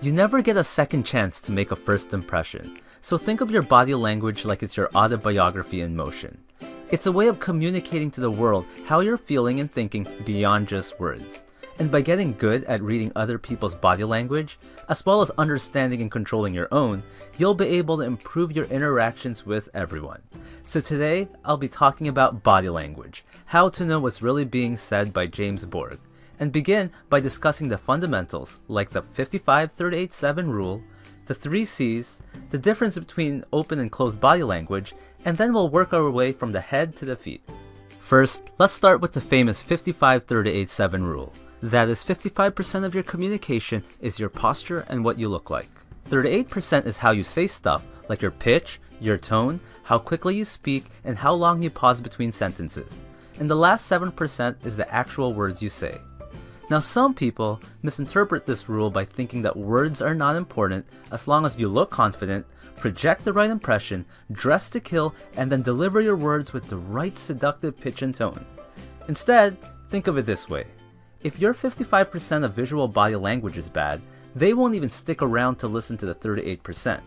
You never get a second chance to make a first impression, so think of your body language like it's your autobiography in motion. It's a way of communicating to the world how you're feeling and thinking beyond just words. And by getting good at reading other people's body language, as well as understanding and controlling your own, you'll be able to improve your interactions with everyone. So today, I'll be talking about body language, how to know what's really being said by James Borg, and begin by discussing the fundamentals like the 55-38-7 rule, the 3 C's, the difference between open and closed body language, and then we'll work our way from the head to the feet. First, let's start with the famous 55-38-7 rule. That is, 55% of your communication is your posture and what you look like. 38% is how you say stuff, like your pitch, your tone, how quickly you speak, and how long you pause between sentences. And the last 7% is the actual words you say. Now, some people misinterpret this rule by thinking that words are not important as long as you look confident, project the right impression, dress to kill, and then deliver your words with the right seductive pitch and tone. Instead, think of it this way. If your 55% of visual body language is bad, they won't even stick around to listen to the 38%.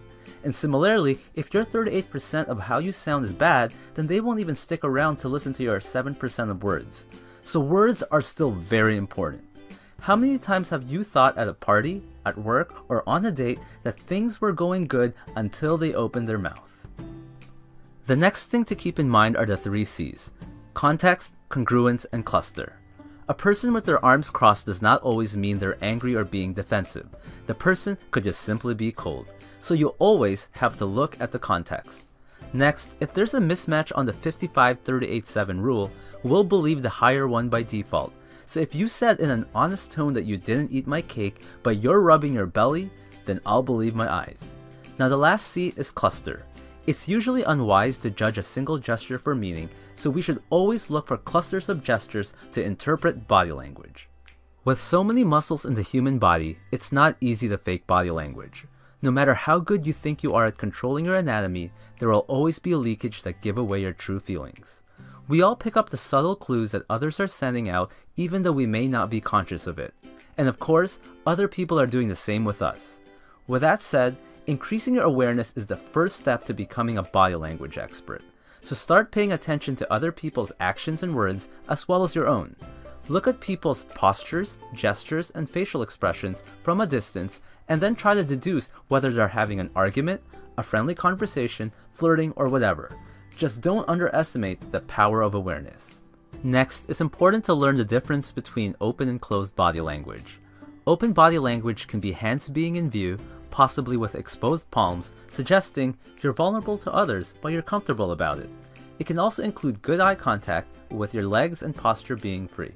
And similarly, if your 38% of how you sound is bad, then they won't even stick around to listen to your 7% of words. So words are still very important. How many times have you thought at a party, at work, or on a date that things were going good until they opened their mouth? The next thing to keep in mind are the 3 C's: context, congruence, and cluster. A person with their arms crossed does not always mean they're angry or being defensive. The person could just simply be cold. So you always have to look at the context. Next, if there's a mismatch on the 55-38-7 rule, we'll believe the higher one by default. So if you said in an honest tone that you didn't eat my cake, but you're rubbing your belly, then I'll believe my eyes. Now the last C is cluster. It's usually unwise to judge a single gesture for meaning, so we should always look for clusters of gestures to interpret body language. With so many muscles in the human body, it's not easy to fake body language. No matter how good you think you are at controlling your anatomy, there will always be a leakage that give away your true feelings. We all pick up the subtle clues that others are sending out even though we may not be conscious of it. And of course, other people are doing the same with us. With that said, increasing your awareness is the first step to becoming a body language expert. So start paying attention to other people's actions and words as well as your own. Look at people's postures, gestures, and facial expressions from a distance and then try to deduce whether they're having an argument, a friendly conversation, flirting, or whatever. Just don't underestimate the power of awareness. Next, it's important to learn the difference between open and closed body language. Open body language can be hands being in view, possibly with exposed palms, suggesting you're vulnerable to others but you're comfortable about it. It can also include good eye contact with your legs and posture being free.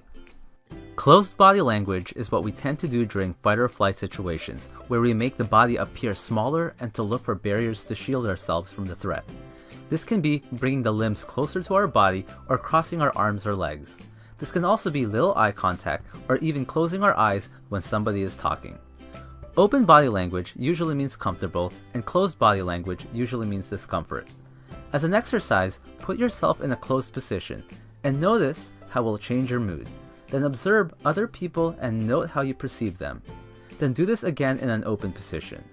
Closed body language is what we tend to do during fight or flight situations, where we make the body appear smaller and to look for barriers to shield ourselves from the threat. This can be bringing the limbs closer to our body or crossing our arms or legs. This can also be little eye contact or even closing our eyes when somebody is talking. Open body language usually means comfortable, and closed body language usually means discomfort. As an exercise, put yourself in a closed position and notice how it will change your mood. Then observe other people and note how you perceive them. Then do this again in an open position.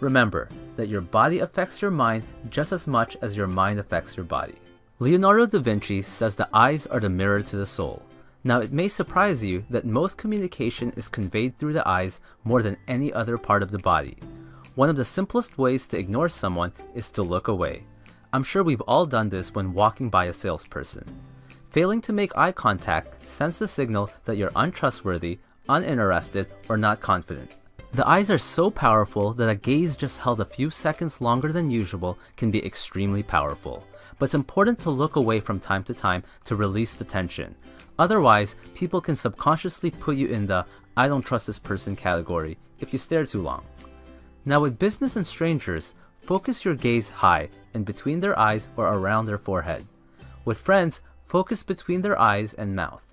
Remember that your body affects your mind just as much as your mind affects your body. Leonardo da Vinci says the eyes are the mirror to the soul. Now, it may surprise you that most communication is conveyed through the eyes more than any other part of the body. One of the simplest ways to ignore someone is to look away. I'm sure we've all done this when walking by a salesperson. Failing to make eye contact sends the signal that you're untrustworthy, uninterested, or not confident. The eyes are so powerful that a gaze just held a few seconds longer than usual can be extremely powerful. But it's important to look away from time to time to release the tension. Otherwise, people can subconsciously put you in the "I don't trust this person" category if you stare too long. Now with business and strangers, focus your gaze high and between their eyes or around their forehead. With friends, focus between their eyes and mouth.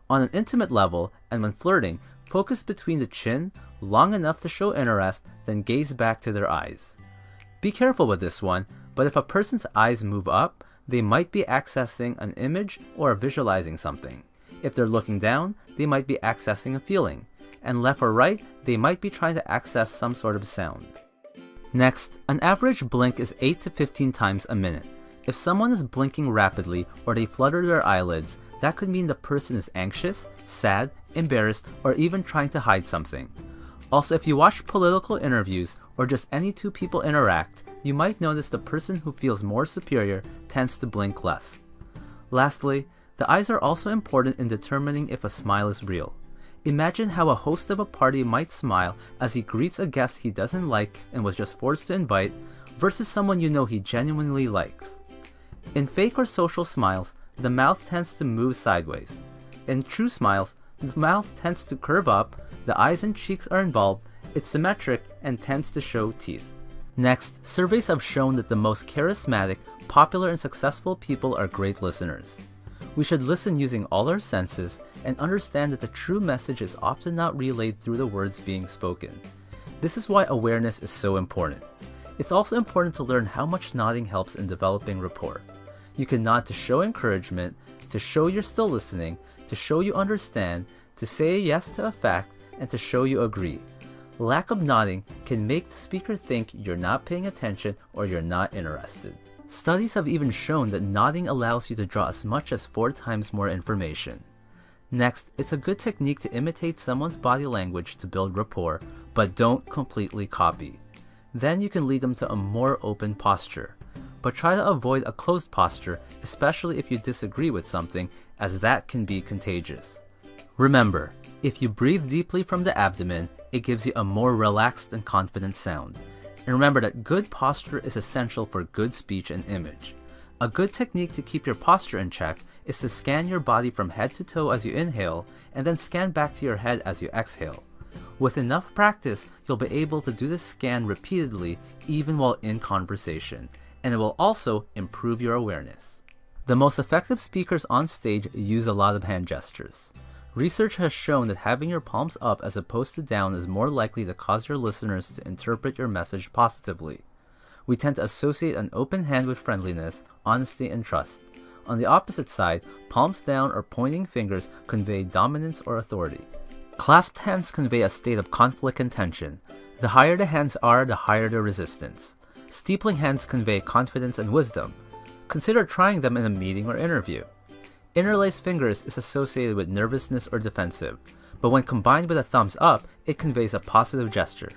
On an intimate level, and when flirting, focus between the chin, long enough to show interest, then gaze back to their eyes. Be careful with this one, but if a person's eyes move up, they might be accessing an image or visualizing something. If they're looking down, they might be accessing a feeling. and left or right, they might be trying to access some sort of sound. Next, an average blink is 8 to 15 times a minute. If someone is blinking rapidly or they flutter their eyelids, that could mean the person is anxious, sad, embarrassed, or even trying to hide something. Also, if you watch political interviews or just any two people interact, you might notice the person who feels more superior tends to blink less. Lastly, the eyes are also important in determining if a smile is real. Imagine how a host of a party might smile as he greets a guest he doesn't like and was just forced to invite, versus someone you know he genuinely likes. In fake or social smiles, the mouth tends to move sideways. In true smiles, the mouth tends to curve up, the eyes and cheeks are involved, it's symmetric, and tends to show teeth. Next, surveys have shown that the most charismatic, popular, and successful people are great listeners. We should listen using all our senses and understand that the true message is often not relayed through the words being spoken. This is why awareness is so important. It's also important to learn how much nodding helps in developing rapport. You can nod to show encouragement, to show you're still listening, to show you understand, to say yes to a fact, and to show you agree. Lack of nodding can make the speaker think you're not paying attention or you're not interested. Studies have even shown that nodding allows you to draw as much as 4 times more information. Next, it's a good technique to imitate someone's body language to build rapport, but don't completely copy. Then you can lead them to a more open posture. But try to avoid a closed posture, especially if you disagree with something, as that can be contagious. Remember, if you breathe deeply from the abdomen, it gives you a more relaxed and confident sound. And remember that good posture is essential for good speech and image. A good technique to keep your posture in check is to scan your body from head to toe as you inhale, and then scan back to your head as you exhale. With enough practice, you'll be able to do this scan repeatedly even while in conversation, and it will also improve your awareness. The most effective speakers on stage use a lot of hand gestures. Research has shown that having your palms up as opposed to down is more likely to cause your listeners to interpret your message positively. We tend to associate an open hand with friendliness, honesty, and trust. On the opposite side, palms down or pointing fingers convey dominance or authority. Clasped hands convey a state of conflict and tension. The higher the hands are, the higher the resistance. Steepling hands convey confidence and wisdom. Consider trying them in a meeting or interview. Interlaced fingers is associated with nervousness or defensive, but when combined with a thumbs up, it conveys a positive gesture.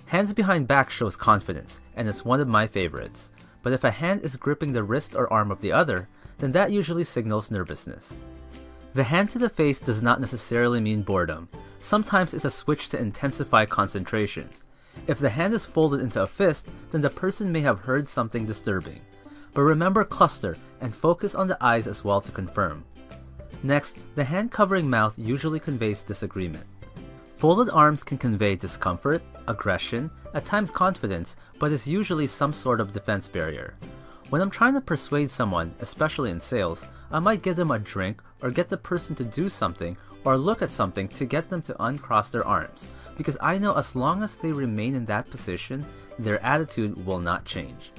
Hands behind back shows confidence, and it's one of my favorites, but if a hand is gripping the wrist or arm of the other, then that usually signals nervousness. The hand to the face does not necessarily mean boredom. Sometimes it's a switch to intensify concentration. If the hand is folded into a fist, then the person may have heard something disturbing. But remember cluster and focus on the eyes as well to confirm. Next, the hand covering mouth usually conveys disagreement. Folded arms can convey discomfort, aggression, at times confidence, but is usually some sort of defense barrier. When I'm trying to persuade someone, especially in sales, I might give them a drink or get the person to do something or look at something to get them to uncross their arms, because I know as long as they remain in that position, their attitude will not change.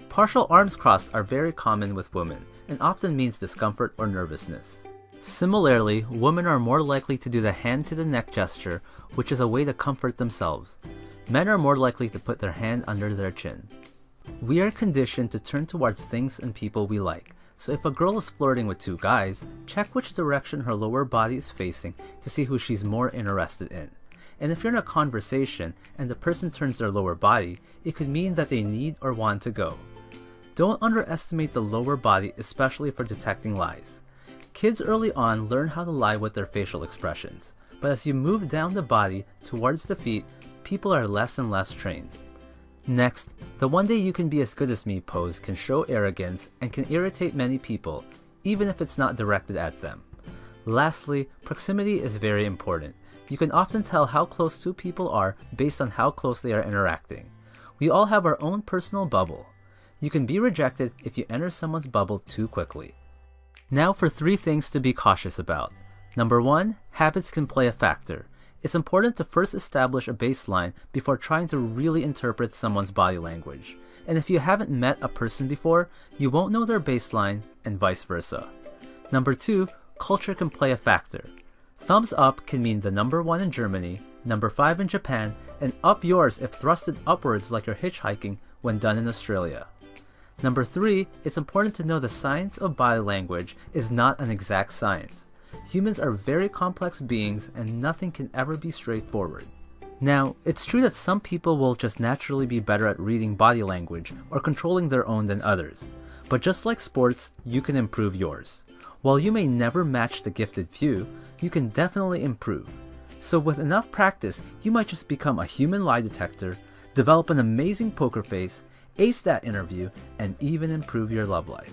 Partial arms crossed are very common with women and often means discomfort or nervousness. Similarly, women are more likely to do the hand to the neck gesture, which is a way to comfort themselves. Men are more likely to put their hand under their chin. We are conditioned to turn towards things and people we like, so if a girl is flirting with 2 guys, check which direction her lower body is facing to see who she's more interested in. And if you're in a conversation and the person turns their lower body, it could mean that they need or want to go. Don't underestimate the lower body, especially for detecting lies. Kids early on learn how to lie with their facial expressions, but as you move down the body towards the feet, people are less and less trained. Next, the "one day you can be as good as me" pose can show arrogance and can irritate many people, even if it's not directed at them. Lastly, proximity is very important. You can often tell how close 2 people are based on how close they are interacting. We all have our own personal bubble. You can be rejected if you enter someone's bubble too quickly. Now for 3 things to be cautious about. Number 1, habits can play a factor. It's important to first establish a baseline before trying to really interpret someone's body language. And if you haven't met a person before, you won't know their baseline, and vice versa. Number 2, culture can play a factor. Thumbs up can mean the number 1 in Germany, number 5 in Japan, and up yours if thrusted upwards like you're hitchhiking when done in Australia. Number 3, it's important to know the science of body language is not an exact science. Humans are very complex beings and nothing can ever be straightforward. Now, it's true that some people will just naturally be better at reading body language or controlling their own than others. But just like sports, you can improve yours. While you may never match the gifted few, you can definitely improve. So with enough practice, you might just become a human lie detector, develop an amazing poker face, ace that interview, and even improve your love life.